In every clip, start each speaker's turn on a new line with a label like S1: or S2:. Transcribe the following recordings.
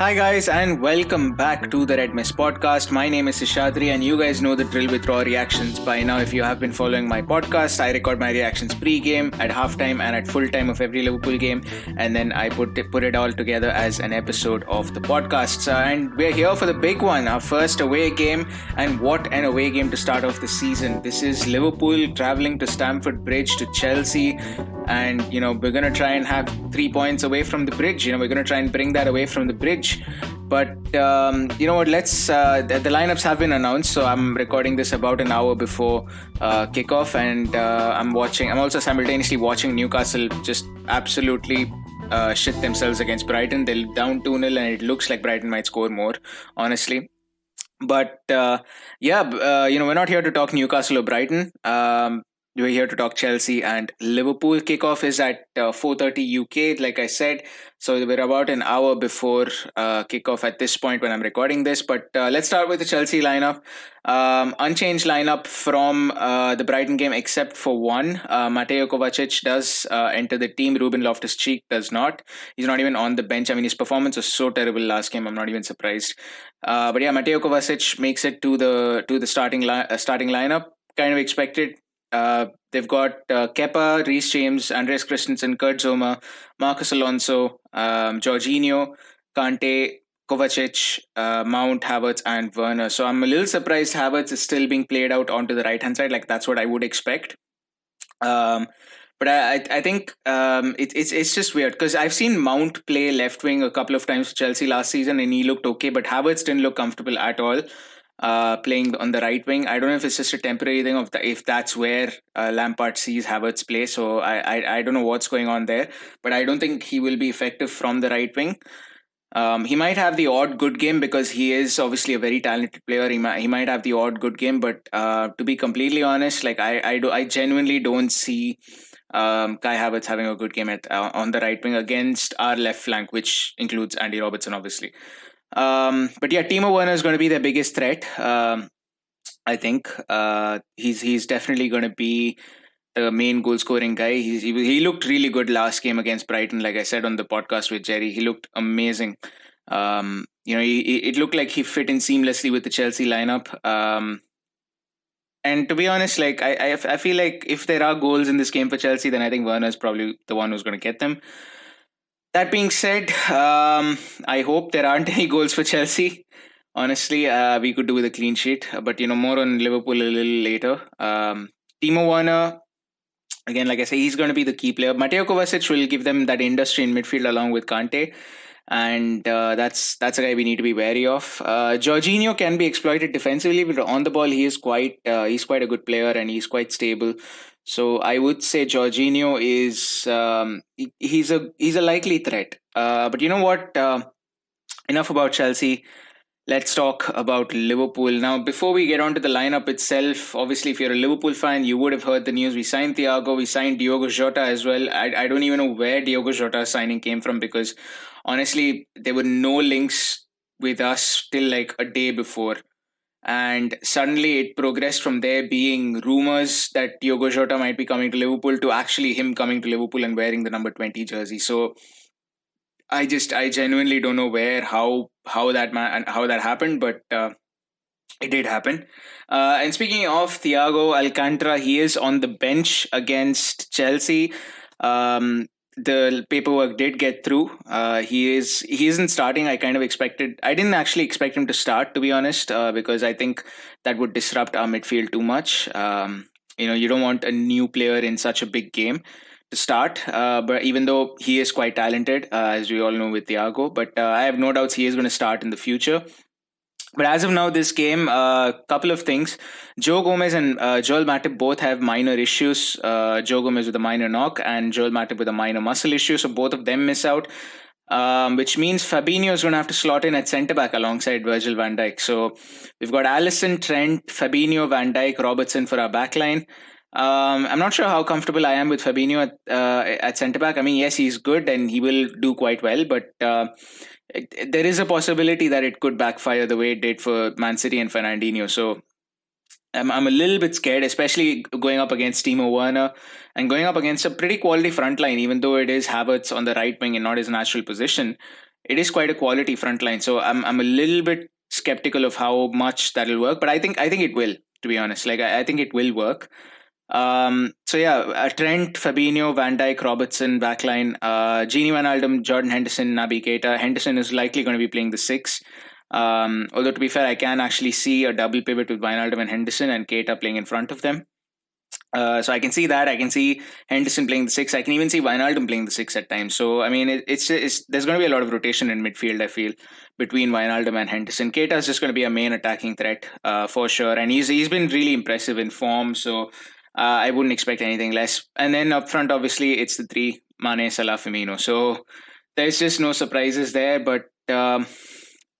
S1: Hi guys and welcome back to the Red Mist podcast. My name is Sishadri and you guys know the drill with raw reactions by now. If you have been following my podcast, I record my reactions pre-game, at halftime and at full-time of every Liverpool game, and then I put it all together as an episode of the podcast. And we're here for the big one, our first away game, and what an away game to start off the season. This is Liverpool travelling to Stamford Bridge to Chelsea, and we're going to try and have 3 points away from the bridge. We're going to try and bring that away from the bridge. But you know what, the lineups have been announced, so I'm recording this about an hour before kickoff, and I'm also simultaneously watching Newcastle just absolutely shit themselves against Brighton. They're down 2-0 and it looks like Brighton might score more, honestly. But we're not here to talk Newcastle or Brighton. We're here to talk Chelsea and Liverpool. Kickoff is at 4:30 UK, like I said. So we're about an hour before kickoff at this point when I'm recording this. But let's start with the Chelsea lineup. Unchanged lineup from the Brighton game except for one. Mateo Kovacic does enter the team. Ruben Loftus-Cheek does not. He's not even on the bench. I mean, his performance was so terrible last game. I'm not even surprised. But yeah, Mateo Kovacic makes it to the starting lineup. Kind of expected. They've got Kepa, Reece James, Andreas Christensen, Kurt Zouma, Marcus Alonso, Jorginho, Kante, Kovacic, Mount, Havertz, and Werner. So I'm a little surprised Havertz is still being played out onto the right-hand side. Like, that's what I would expect. But I think it's just weird because I've seen Mount play left wing a couple of times for Chelsea last season and he looked okay, but Havertz didn't look comfortable at all. Playing on the right wing. I don't know if it's just a temporary thing if that's where Lampard sees Havertz play. So I don't know what's going on there, but I don't think he will be effective from the right wing. He might have the odd good game because he is obviously a very talented player. He might have the odd good game, but to be completely honest, like I genuinely don't see Kai Havertz having a good game on the right wing against our left flank, which includes Andy Robertson, obviously. But yeah, Timo Werner is going to be their biggest threat. I think he's definitely going to be the main goal scoring guy. He looked really good last game against Brighton. Like I said on the podcast with Jerry, he looked amazing. It looked like he fit in seamlessly with the Chelsea lineup. And to be honest, like I feel like if there are goals in this game for Chelsea, then I think Werner is probably the one who's going to get them. That being said, I hope there aren't any goals for Chelsea. Honestly, we could do with a clean sheet. But, more on Liverpool a little later. Timo Werner, again, like I say, he's going to be the key player. Mateo Kovacic will give them that industry in midfield along with Kante. And that's a guy we need to be wary of. Jorginho can be exploited defensively, but on the ball, he's quite a good player and he's quite stable. So I would say Jorginho is he's a likely threat. But you know what? Enough about Chelsea. Let's talk about Liverpool. Now, before we get on to the lineup itself, obviously, if you're a Liverpool fan, you would have heard the news. We signed Thiago, we signed Diogo Jota as well. I don't even know where Diogo Jota's signing came from because, honestly, there were no links with us till like a day before. And suddenly it progressed from there being rumours that Diogo Jota might be coming to Liverpool to actually him coming to Liverpool and wearing the number 20 jersey. So I genuinely don't know how that happened, but it did happen. And speaking of Thiago Alcantara, he is on the bench against Chelsea. The paperwork did get through. He isn't starting. I didn't actually expect him to start, to be honest, because I think that would disrupt our midfield too much. You don't want a new player in such a big game to start, but even though he is quite talented, as we all know with Thiago, but I have no doubts he is going to start in the future. But as of now, this game, couple of things. Joe Gomez and Joel Matip both have minor issues. Joe Gomez with a minor knock and Joel Matip with a minor muscle issue. So both of them miss out, which means Fabinho is going to have to slot in at centre-back alongside Virgil van Dijk. So we've got Alisson, Trent, Fabinho, van Dijk, Robertson for our backline. I'm not sure how comfortable I am with Fabinho at centre-back. I mean, yes, he's good and he will do quite well, but there is a possibility that it could backfire the way it did for Man City and Fernandinho. So I'm a little bit scared, especially going up against Timo Werner and going up against a pretty quality front line, even though it is Havertz on the right wing and not his natural position. it is quite a quality front line. So I'm a little bit skeptical of how much that'll work, but I think it will. To be honest, like I think it will work. So yeah, Trent, Fabinho, Van Dijk, Robertson, backline, Gini Wijnaldum, Jordan Henderson, Naby Keita. Henderson is likely going to be playing the six. Although to be fair, I can actually see a double pivot with Wijnaldum and Henderson and Keita playing in front of them. So I can see that. I can see Henderson playing the six. I can even see Wijnaldum playing the six at times. So I mean, it's there's going to be a lot of rotation in midfield, I feel, between Wijnaldum and Henderson. Keita is just going to be a main attacking threat for sure, and he's been really impressive in form. So I wouldn't expect anything less. And then up front, obviously, it's the three: Mane, Salah, Firmino. So there's just no surprises there. But I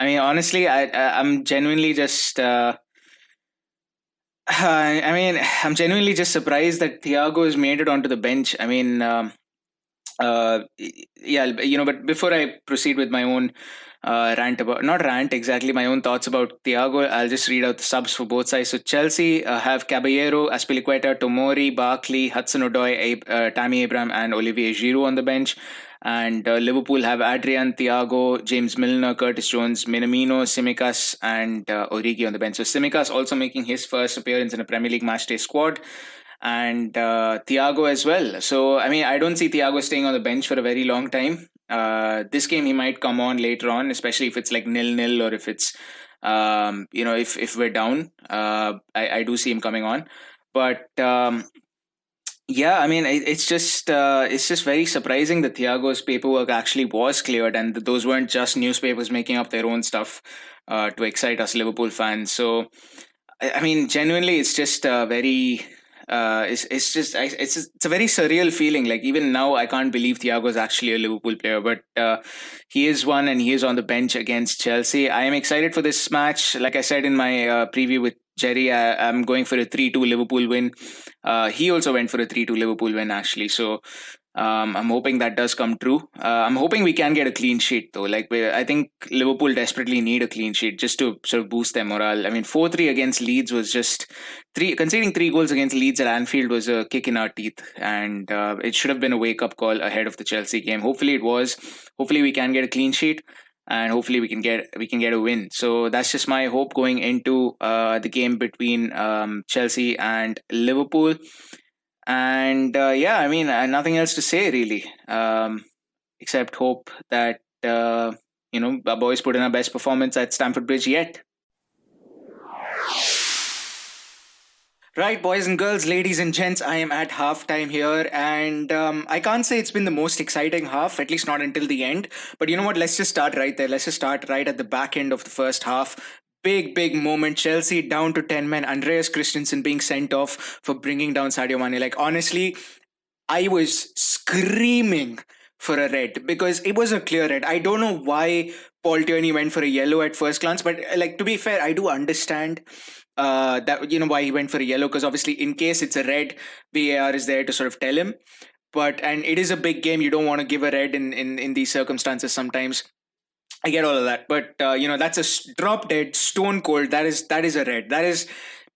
S1: mean, honestly, I'm genuinely just. I mean, I'm genuinely just surprised that Thiago has made it onto the bench. I mean, yeah, but before I proceed with my own not rant exactly, my own thoughts about Thiago, I'll just read out the subs for both sides. So Chelsea have Caballero, Aspilicueta, Tomori, Barkley, Hudson-Odoi, Tammy Abraham, and Olivier Giroud on the bench. And Liverpool have Adrian, Thiago, James Milner, Curtis Jones, Minamino, Tsimikas, and Origi on the bench. So Tsimikas also making his first appearance in a Premier League matchday squad, and Thiago as well. So I mean, I don't see Thiago staying on the bench for a very long time. This game he might come on later on, especially if it's like 0-0 or if it's if we're down. I do see him coming on, but. Yeah, I mean, it's just very surprising that Thiago's paperwork actually was cleared, and that those weren't just newspapers making up their own stuff to excite us Liverpool fans. So, I mean, genuinely, it's just very. It's a very surreal feeling. Like even now, I can't believe Thiago is actually a Liverpool player, but he is one, and he is on the bench against Chelsea. I am excited for this match. Like I said in my preview with Jerry, I'm going for a 3-2 Liverpool win. He also went for a 3-2 Liverpool win, actually. So I'm hoping that does come true. I'm hoping we can get a clean sheet, though. Like I think Liverpool desperately need a clean sheet just to sort of boost their morale. I mean, 4-3 against Leeds was just conceding 3 goals against Leeds at Anfield was a kick in our teeth, and it should have been a wake-up call ahead of the Chelsea game. Hopefully it was. Hopefully we can get a clean sheet, and hopefully we can get a win. So that's just my hope going into the game between Chelsea and Liverpool. And yeah, I mean, nothing else to say really, except hope that our boys put in our best performance at Stamford Bridge yet. Right, boys and girls, ladies and gents, I am at halftime here, and I can't say it's been the most exciting half, at least not until the end. But you know what? Let's just start right there. Let's just start right at the back end of the first half. Big moment. Chelsea down to 10 men. Andreas Christensen being sent off for bringing down Sadio Mane. Like, honestly, I was screaming for a red because it was a clear red. I don't know why Paul Tierney went for a yellow at first glance, but like, to be fair, I do understand that why he went for a yellow, because obviously in case it's a red, VAR is there to sort of tell him. And it is a big game. You don't want to give a red in these circumstances sometimes. I get all of that, but that's a drop dead, stone cold. That is a red.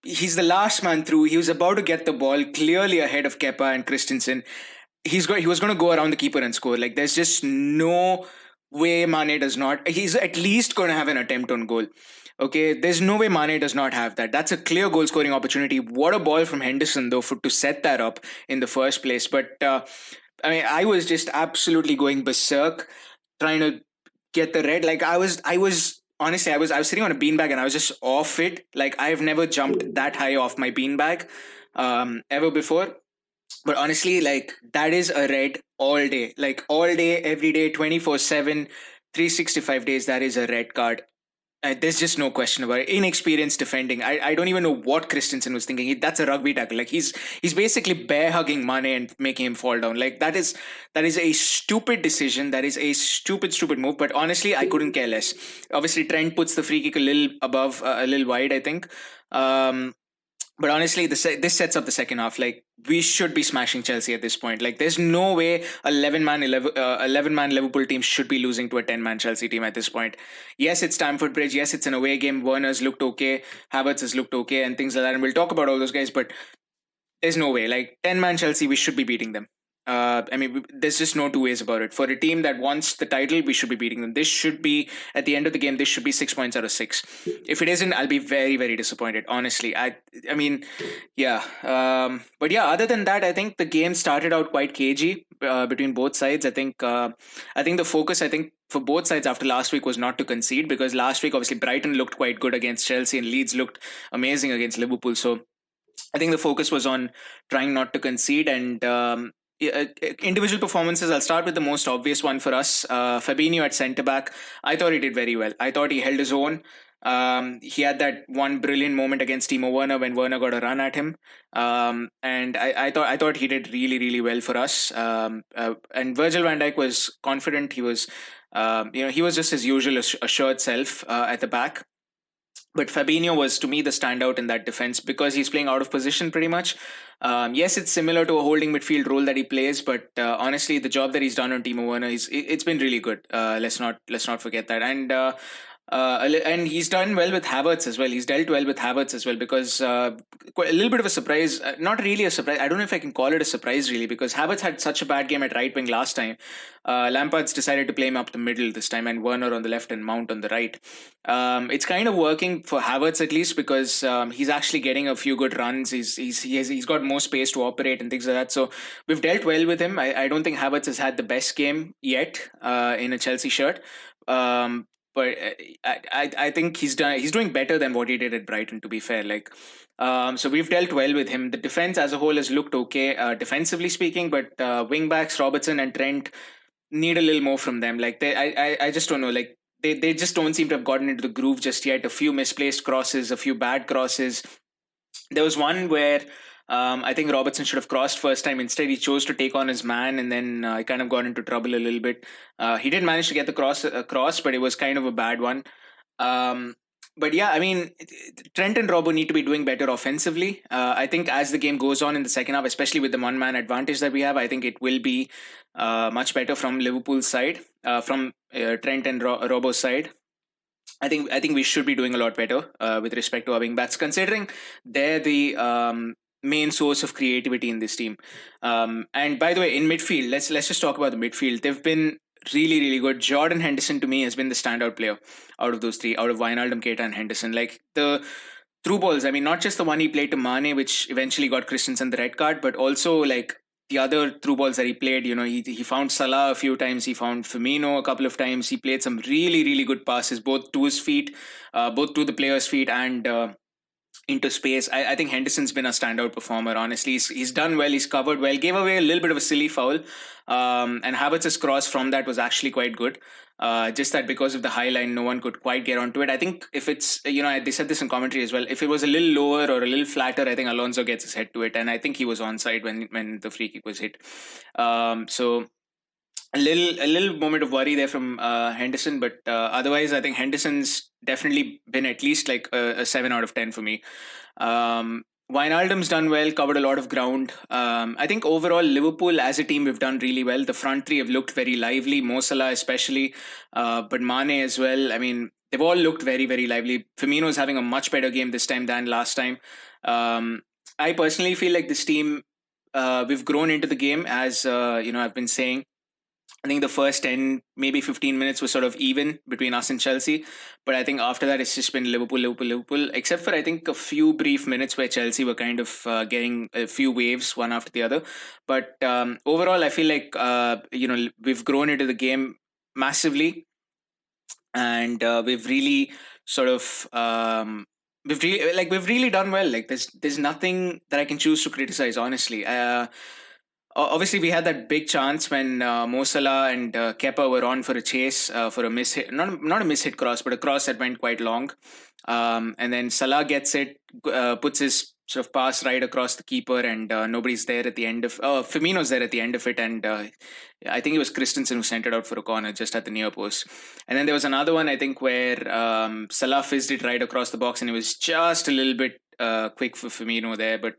S1: He's the last man through. He was about to get the ball clearly ahead of Kepa and Christensen. He was going to go around the keeper and score. Like, there's just no way Mane does not. He's at least going to have an attempt on goal. Okay, there's no way Mane does not have that. That's a clear goal scoring opportunity. What a ball from Henderson though to set that up in the first place. But I mean, I was just absolutely going berserk trying to get the red. Like I was honestly, I was sitting on a beanbag and I was just off it. Like, I've never jumped that high off my beanbag ever before. But honestly, like, that is a red all day. Like, all day, every day, 24/7, 365 days, that is a red card. There's just no question about it. Inexperienced defending. I don't even know what Christensen was thinking. That's a rugby tackle. Like, he's basically bear hugging Mane and making him fall down. Like, that is a stupid decision. That is a stupid move. But honestly, I couldn't care less. Obviously, Trent puts the free kick a little above, a little wide, I think. But honestly, this sets up the second half. Like, we should be smashing Chelsea at this point. Like, there's no way 11-man Liverpool team should be losing to a 10-man Chelsea team at this point. Yes, it's Stamford Bridge. Yes, it's an away game. Werner's looked okay. Havertz has looked okay and things like that. And we'll talk about all those guys. But there's no way. Like, 10-man Chelsea, we should be beating them. I mean, there's just no two ways about it. For a team that wants the title, we should be beating them. This should be, at the end of the game, this should be 6 points out of six. If it isn't, I'll be very, very disappointed. Honestly, I mean, yeah. But yeah, other than that, I think the game started out quite cagey between both sides. I think the focus, I think, for both sides after last week was not to concede, because last week obviously Brighton looked quite good against Chelsea and Leeds looked amazing against Liverpool. So I think the focus was on trying not to concede. And individual performances, I'll start with the most obvious one for us. Fabinho at centre back. I thought he did very well. I thought he held his own. He had that one brilliant moment against Timo Werner when Werner got a run at him, and I thought he did really, really well for us. And Virgil van Dijk was confident. He was, he was just his usual assured self at the back. But Fabinho was, to me, the standout in that defense because he's playing out of position pretty much. Yes, it's similar to a holding midfield role that he plays, but honestly, the job that he's done on Timo Werner, it's been really good. Let's not forget that. And he's done well with Havertz as well. He's dealt well with Havertz as well, because a little bit of a surprise, not really a surprise. I don't know if I can call it a surprise really, because Havertz had such a bad game at right wing last time. Lampard's decided to play him up the middle this time, and Werner on the left and Mount on the right. It's kind of working for Havertz at least, because he's actually getting a few good runs. He's got more space to operate and things like that. So we've dealt well with him. I don't think Havertz has had the best game yet in a Chelsea shirt. But I think he's doing better than what he did at Brighton, to be fair. So we've dealt well with him. The defense as a whole has looked okay, defensively speaking, but wing backs Robertson and Trent need a little more from them. I just don't know. They just don't seem to have gotten into the groove just yet. A few misplaced crosses, a few bad crosses. There was one where I think Robertson should have crossed first time. Instead, he chose to take on his man, and then he kind of got into trouble a little bit. He did manage to get the cross, but it was kind of a bad one. But yeah, I mean, Trent and Robbo need to be doing better offensively. I think as the game goes on in the second half, especially with the one-man advantage that we have, I think it will be much better from Liverpool's side, from Trent and Robbo's side. I think we should be doing a lot better with respect to our wing backs, considering they're the main source of creativity in this team. And by the way, in midfield, let's just talk about the midfield. They've been really, really good. Jordan Henderson, to me, has been the standout player out of those three, out of Wijnaldum, Keita and Henderson. Like the through balls, I mean, not just the one he played to Mane, which eventually got Christensen the red card, but also like the other through balls that he played. He found Salah a few times, he found Firmino a couple of times. He played some really, really good passes, both to his feet, both to the player's feet, and into space. I think Henderson's been a standout performer, honestly. He's done well, he's covered well, gave away a little bit of a silly foul, and Havertz's cross from that was actually quite good. Just that because of the high line, no one could quite get onto it. I think if it's, they said this in commentary as well, if it was a little lower or a little flatter, I think Alonso gets his head to it, and I think he was onside when the free kick was hit. So a little moment of worry there from Henderson, but otherwise I think Henderson's definitely been at least like a 7 out of 10 for me. Wijnaldum's done well, covered a lot of ground. I think overall Liverpool as a team, we've done really well. The front three have looked very lively, Mo Salah especially, but Mane as well. I mean, they've all looked very, very lively. Firmino's having a much better game this time than last time. I personally feel like this team, we've grown into the game, as I've been saying. I think the first 10, maybe 15 minutes was sort of even between us and Chelsea. But I think after that, it's just been Liverpool, except for I think a few brief minutes where Chelsea were kind of getting a few waves one after the other. But overall, I feel like, we've grown into the game massively. And we've really sort of... we've really done well. Like there's nothing that I can choose to criticize, honestly. Obviously, we had that big chance when Mo Salah and Kepa were on for a chase for a miss-hit, not a miss-hit cross, but a cross that went quite long. And then Salah gets it, puts his sort of pass right across the keeper, and nobody's there at the end of... Firmino's there at the end of it, and I think it was Christensen who sent it out for a corner just at the near post. And then there was another one, I think, where Salah fizzed it right across the box, and it was just a little bit quick for Firmino there. But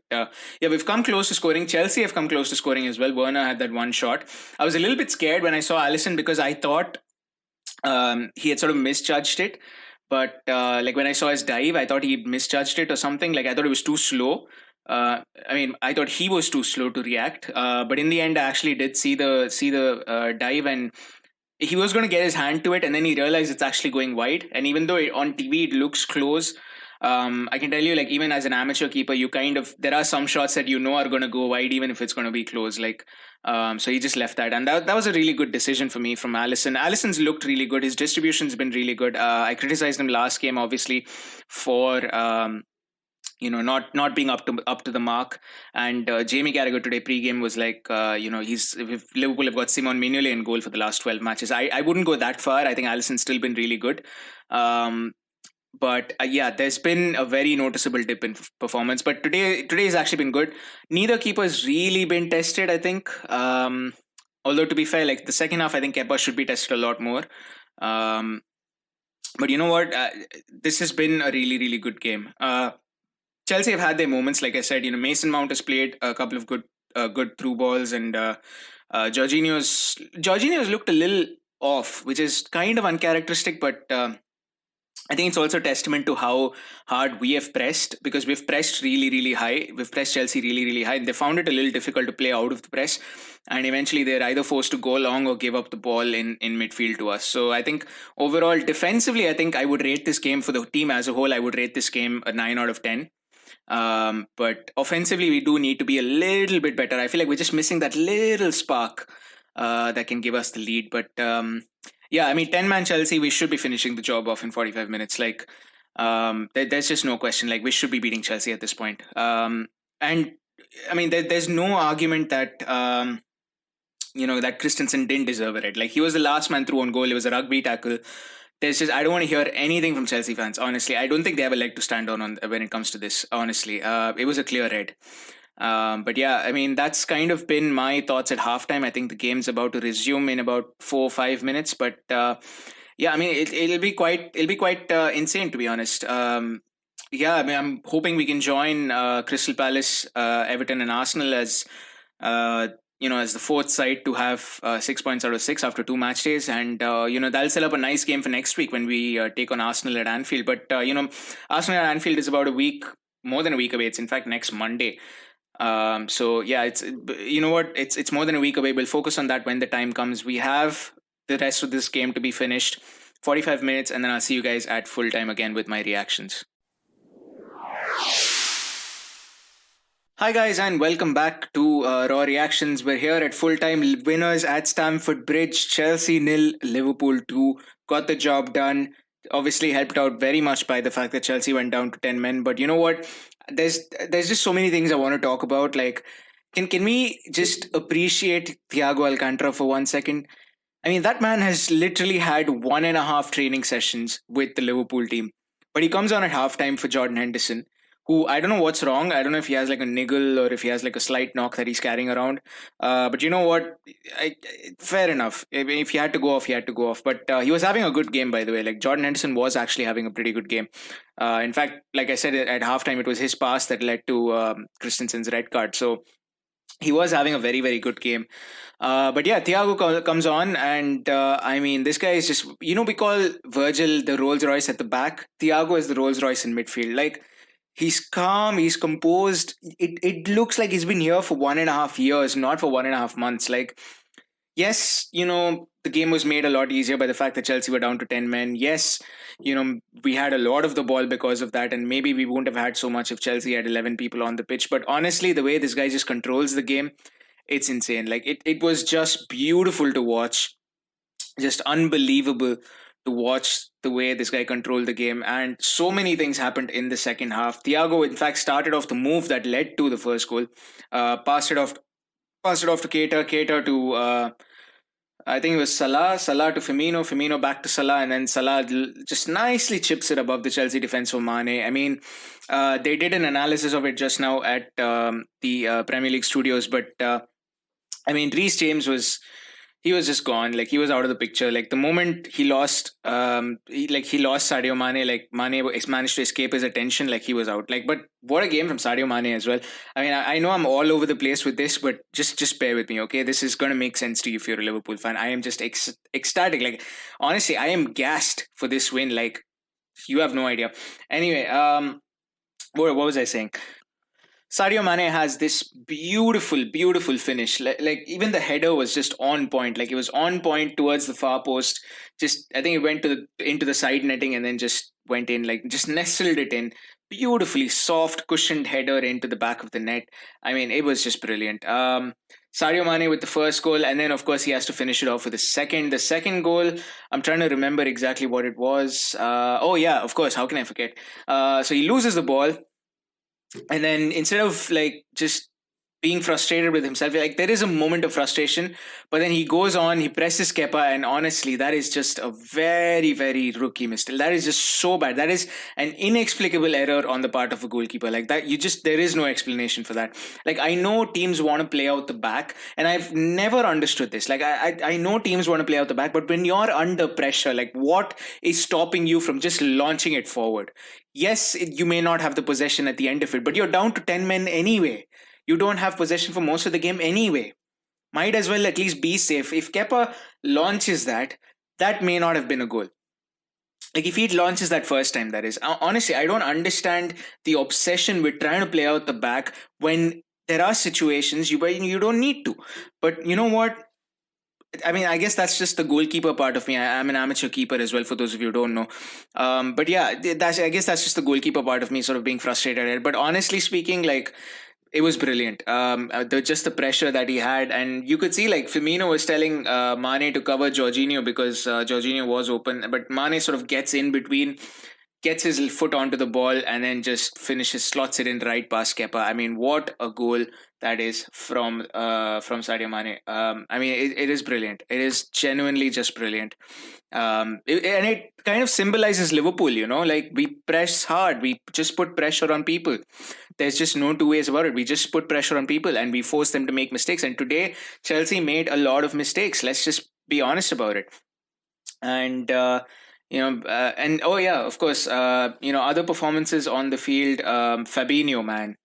S1: we've come close to scoring. Chelsea have come close to scoring as well. Werner had that one shot. I was a little bit scared when I saw Alisson, because I thought he had sort of misjudged it. But when I saw his dive, I thought he misjudged it or something. Like I thought it was too slow. I mean, I thought he was too slow to react, but in the end, I actually did see the dive, and he was going to get his hand to it, and then he realized it's actually going wide. And even though on TV it looks close, I can tell you, like, even as an amateur keeper, you kind of, there are some shots that you know are going to go wide, even if it's going to be close. Like, so he just left that, and that was a really good decision for me from Alisson. Alisson's looked really good. His distribution's been really good. I criticized him last game, obviously, for not being up to the mark. And Jamie Carragher today pre-game was like, he's, if Liverpool have got Simon Mignolet in goal for the last 12 matches. I wouldn't go that far. I think Alisson's still been really good. But yeah, there's been a very noticeable dip in performance. But today's actually been good. Neither keeper's really been tested, I think. Although, to be fair, like the second half, I think Kepa should be tested a lot more. But you know what? This has been a really, really good game. Chelsea have had their moments, like I said. Mason Mount has played a couple of good through balls, and Jorginho's looked a little off, which is kind of uncharacteristic. But I think it's also testament to how hard we have pressed, because we've pressed really, really high. We've pressed Chelsea really, really high, and they found it a little difficult to play out of the press. And eventually, they're either forced to go long or give up the ball in midfield to us. So I think overall, defensively, I think I would rate this game, for the team as a whole, I would rate this game a 9 out of 10. But offensively, we do need to be a little bit better. I feel like we're just missing that little spark that can give us the lead. But yeah, I mean, 10-man Chelsea, we should be finishing the job off in 45 minutes. Like, there's just no question. Like, we should be beating Chelsea at this point. And I mean, there's no argument that that Christensen didn't deserve a red. Like, he was the last man through on goal. It was a rugby tackle. I don't want to hear anything from Chelsea fans. Honestly, I don't think they have a leg to stand on when it comes to this. Honestly, it was a clear red. But yeah, I mean, that's kind of been my thoughts at halftime. I think the game's about to resume in about 4 or 5 minutes. But yeah, I mean, it'll be quite insane, to be honest. Yeah, I mean, I'm hoping we can join Crystal Palace, Everton, and Arsenal as as the fourth side to have 6 points out of 6 after 2 match days. And that'll set up a nice game for next week when we take on Arsenal at Anfield. But Arsenal at Anfield is about more than a week away. It's in fact next Monday. So yeah, it's it's more than a week away. We'll focus on that when the time comes. We have the rest of this game to be finished, 45 minutes, and then I'll see you guys at full time again with my reactions. Hi guys, and welcome back to Raw Reactions. We're here at full time. Winners at Stamford Bridge. Chelsea 0, Liverpool 2. Got the job done. Obviously helped out very much by the fact that Chelsea went down to 10 men. But you know what? There's just so many things I want to talk about. Like, can we just appreciate Thiago Alcantara for 1 second? I mean, that man has literally had 1.5 training sessions with the Liverpool team. But he comes on at halftime for Jordan Henderson, who, I don't know what's wrong. I don't know if he has like a niggle or if he has like a slight knock that he's carrying around. But you know what? Fair enough. If he had to go off, he had to go off. But he was having a good game, by the way. Like, Jordan Henderson was actually having a pretty good game. In fact, like I said, at halftime, it was his pass that led to Christensen's red card. So he was having a very, very good game. But yeah, Thiago comes on, and I mean, this guy is just, we call Virgil the Rolls Royce at the back. Thiago is the Rolls Royce in midfield. Like, he's calm, he's composed. It looks like he's been here for 1.5 years, not for 1.5 months. Like, yes, the game was made a lot easier by the fact that Chelsea were down to 10 men. Yes, we had a lot of the ball because of that, and maybe we wouldn't have had so much if Chelsea had 11 people on the pitch. But honestly, the way this guy just controls the game, it's insane. Like, it was just beautiful to watch. Just unbelievable to watch the way this guy controlled the game. And so many things happened in the second half. Thiago, in fact, started off the move that led to the first goal. Passed it off to Keita to I think it was Salah to Firmino back to Salah, and then Salah just nicely chips it above the Chelsea defense for Mane. I mean, they did an analysis of it just now at the Premier League studios, but I mean, Reece James was just gone. Like, he was out of the picture. Like, the moment he lost Sadio Mane, like, Mane managed to escape his attention. Like, he was out. Like, but what a game from Sadio Mane as well. I mean, I know I'm all over the place with this, but just bear with me, okay? This is going to make sense to you if you're a Liverpool fan. I am just ecstatic. Like, honestly, I am gassed for this win. Like, you have no idea. Anyway, what was I saying? Sadio Mane has this beautiful, beautiful finish. Like even the header was just on point. Like it was on point towards the far post. Just I think it went into the side netting and then just went in. Like just nestled it in. Beautifully soft, cushioned header into the back of the net. I mean, it was just brilliant. Sadio Mane with the first goal, and then of course he has to finish it off with the second. The second goal, I'm trying to remember exactly what it was. Oh yeah, of course. How can I forget? So he loses the ball, and then instead of like just being frustrated with himself, like there is a moment of frustration, but then he goes on, he presses Kepa, and honestly that is just a very, very rookie mistake. That is just so bad. That is an inexplicable error on the part of a goalkeeper. Like that, you just, there is no explanation for that. Like I know teams want to play out the back, and I've never understood this. Like I know teams want to play out the back, but when you're under pressure, like what is stopping you from just launching it forward? Yes, you may not have the possession at the end of it, but you're down to 10 men anyway. You don't have possession for most of the game anyway. Might as well at least be safe. If Kepa launches that, that may not have been a goal. Like if he launches that first time, that is. Honestly, I don't understand the obsession with trying to play out the back when there are situations you don't need to. But you know what? I mean, I guess that's just the goalkeeper part of me. I'm an amateur keeper as well, for those of you who don't know. But yeah, I guess that's just the goalkeeper part of me, sort of being frustrated at it. But honestly speaking, like it was brilliant. Just the pressure that he had, and you could see like Firmino was telling Mane to cover Jorginho because Jorginho was open, but Mane sort of gets in between, gets his foot onto the ball, and then just finishes, slots it in right past Kepa. I mean, what a goal that is from Sadio Mane. I mean, it is brilliant. It is genuinely just brilliant. And it kind of symbolizes Liverpool, you know, like we press hard, we just put pressure on people. There's just no two ways about it. We just put pressure on people and we force them to make mistakes. And today, Chelsea made a lot of mistakes. Let's just be honest about it. And and oh yeah, of course, other performances on the field. Fabinho, man,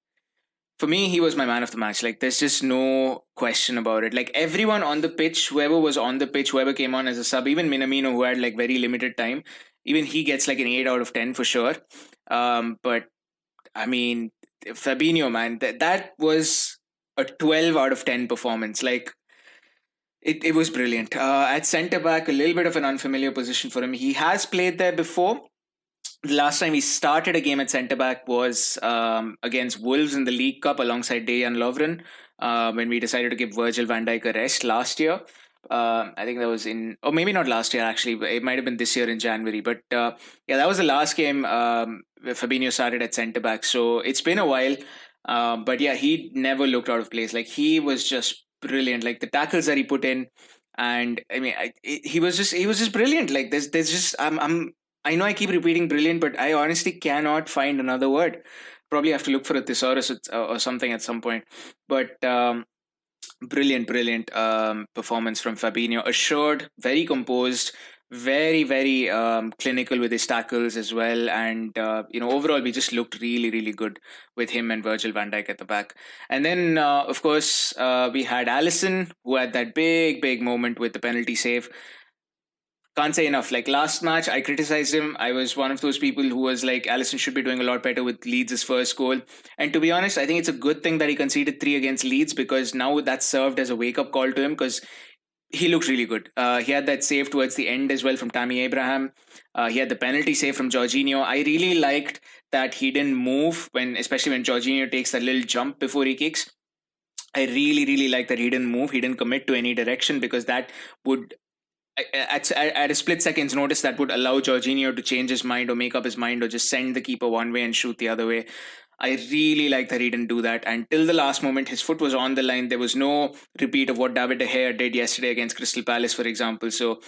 S1: for me, he was my man of the match. Like, there's just no question about it. Like, everyone on the pitch, whoever was on the pitch, whoever came on as a sub, even Minamino, who had like very limited time, even he gets like an 8 out of 10 for sure. But I mean, Fabinho, man, that was a 12 out of 10 performance. Like, it was brilliant. At centre back, a little bit of an unfamiliar position for him. He has played there before. The last time he started a game at centre back was against Wolves in the League Cup alongside Dejan Lovren when we decided to give Virgil van Dijk a rest last year. I think that was or maybe not last year actually, but it might have been this year in January. But yeah, that was the last game where Fabinho started at centre back. So it's been a while. But yeah, he never looked out of place. Like he was just brilliant. Like the tackles that he put in, and I mean, he was just brilliant. Like there's just I know I keep repeating brilliant, but I honestly cannot find another word. Probably have to look for a thesaurus or something at some point. But brilliant performance from Fabinho. Assured, very composed, very, very clinical with his tackles as well. And, overall, we just looked really, really good with him and Virgil van Dijk at the back. And then, of course, we had Alisson, who had that big moment with the penalty save. Can't say enough. Like last match, I criticized him. I was one of those people who was like, Alisson should be doing a lot better with Leeds' first goal. And to be honest, I think it's a good thing that he conceded 3 against Leeds, because now that served as a wake-up call to him, because he looked really good. He had that save towards the end as well from Tammy Abraham. He had the penalty save from Jorginho. I really liked that he didn't move, especially when Jorginho takes that little jump before he kicks. I really, really like that he didn't move. He didn't commit to any direction, because that would, at a split second's notice, that would allow Jorginho to change his mind or make up his mind or just send the keeper one way and shoot the other way. I really like that he didn't do that. And till the last moment, his foot was on the line. There was no repeat of what David De Gea did yesterday against Crystal Palace, for example. So,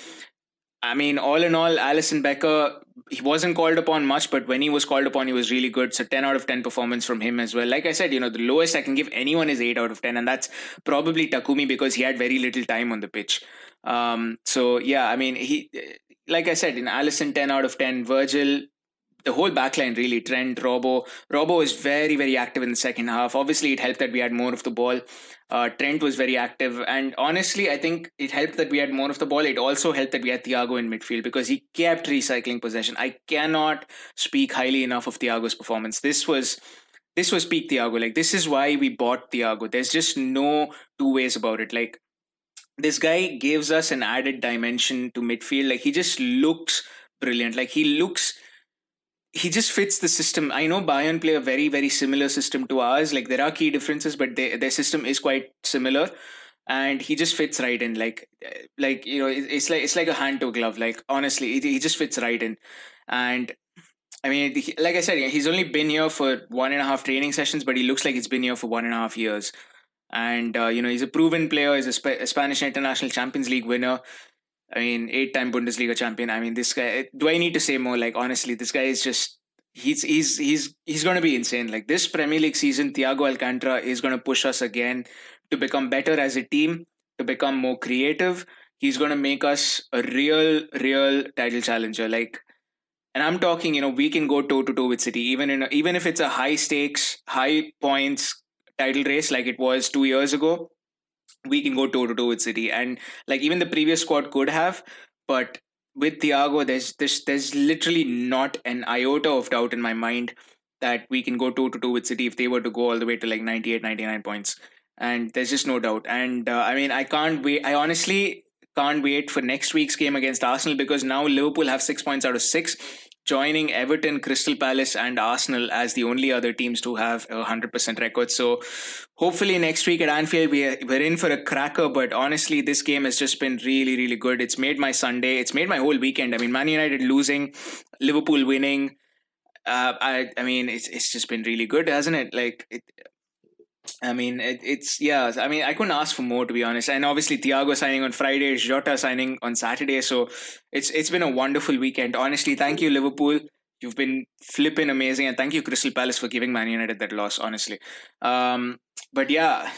S1: I mean, all in all, Alisson Becker, he wasn't called upon much, but when he was called upon, he was really good. So 10 out of 10 performance from him as well. Like I said, the lowest I can give anyone is 8 out of 10. And that's probably Takumi, because he had very little time on the pitch. So yeah, I mean, he, like I said, in Alisson, 10 out of 10. Virgil, the whole backline really, Trent, Robbo was very, very active in the second half. Obviously, it helped that we had more of the ball. Trent was very active, and honestly, I think it helped that we had more of the ball. It also helped that we had Thiago in midfield, because he kept recycling possession. I cannot speak highly enough of Thiago's performance. This was this was peak Thiago. Like, this is why we bought Thiago. There's just no two ways about it. Like, this guy gives us an added dimension to midfield. Like, he just looks brilliant. Like, he just fits the system. I know Bayern play a very, very similar system to ours. Like, there are key differences, but their system is quite similar, and he just fits right in. Like it's like a hand to a glove. Like, honestly, he just fits right in. And I mean, like I said, he's only been here for 1.5 training sessions, but he looks like he's been here for 1.5 years. And he's a proven player. He's a Spanish International Champions League winner. I mean, 8-time Bundesliga champion. I mean, this guy. Do I need to say more? Like, honestly, this guy is just. He's going to be insane. Like, this Premier League season, Thiago Alcantara is going to push us again to become better as a team, to become more creative. He's going to make us a real title challenger. Like, and I'm talking, we can go toe to toe with City, even if it's a high stakes, high points title race like it was 2 years ago. We can go toe to toe with City, and like even the previous squad could have, but with Thiago, there's literally not an iota of doubt in my mind that we can go toe to toe with City if they were to go all the way to like 98, 99 points, and there's just no doubt. And I mean, I can't wait. I honestly can't wait for next week's game against Arsenal, because now Liverpool have 6 points out of 6. Joining Everton, Crystal Palace and Arsenal as the only other teams to have a 100% record. So hopefully next week at Anfield, we're in for a cracker. But honestly, this game has just been really, really good. It's made my Sunday. It's made my whole weekend. I mean, Man United losing, Liverpool winning. I mean, it's just been really good, hasn't it? Like, I mean, it's yeah. I mean, I couldn't ask for more, to be honest. And obviously, Thiago signing on Friday, Jota signing on Saturday. So it's been a wonderful weekend. Honestly, thank you, Liverpool. You've been flipping amazing, and thank you, Crystal Palace, for giving Man United that loss. Honestly, but yeah,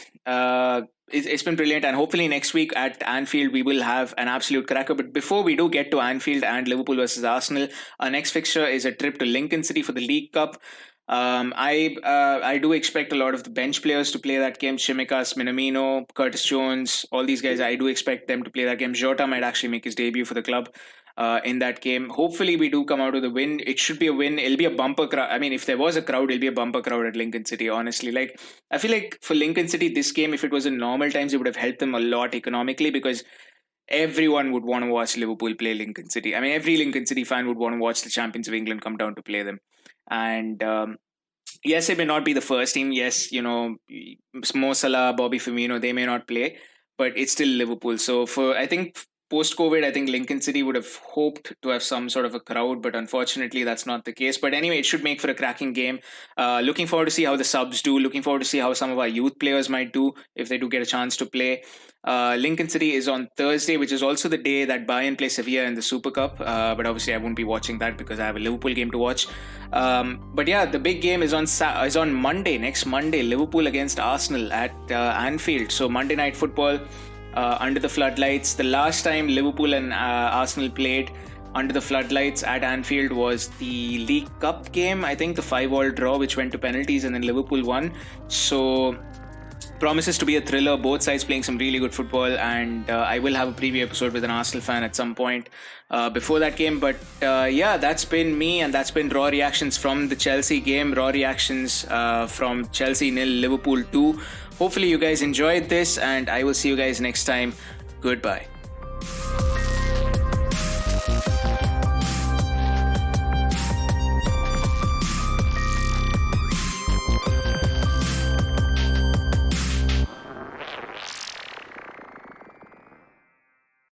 S1: it's been brilliant. And hopefully next week at Anfield, we will have an absolute cracker. But before we do get to Anfield and Liverpool versus Arsenal, our next fixture is a trip to Lincoln City for the League Cup. I do expect a lot of the bench players to play that game. Shimikas, Minamino, Curtis Jones, all these guys, I do expect them to play that game. Jota might actually make his debut for the club in that game. Hopefully we do come out with a win. It should be a win. It'll be a bumper crowd. I mean, if there was a crowd, it'll be a bumper crowd at Lincoln City, honestly. Like, I feel like for Lincoln City, this game, if it was in normal times, it would have helped them a lot economically, because everyone would want to watch Liverpool play Lincoln City. I mean, every Lincoln City fan would want to watch the champions of England come down to play them. And yes, it may not be the first team. Yes, Mo Salah, Bobby Firmino, they may not play, but it's still Liverpool. So I think post-COVID, I think Lincoln City would have hoped to have some sort of a crowd, but unfortunately that's not the case. But anyway, it should make for a cracking game. Looking forward to see how the subs do. Looking forward to see how some of our youth players might do if they do get a chance to play. Lincoln City is on Thursday, which is also the day that Bayern play Sevilla in the Super Cup. But obviously, I won't be watching that because I have a Liverpool game to watch. But yeah, the big game is on Monday, next Monday, Liverpool against Arsenal at Anfield. So Monday Night Football under the floodlights. The last time Liverpool and Arsenal played under the floodlights at Anfield was the League Cup game. I think the 5-5 draw, which went to penalties, and then Liverpool won. So promises to be a thriller, both sides playing some really good football, and I will have a preview episode with an Arsenal fan at some point before that game. But yeah, that's been me, and that's been raw reactions from the Chelsea game, raw reactions from Chelsea 0, Liverpool 2. Hopefully you guys enjoyed this, and I will see you guys next time. Goodbye.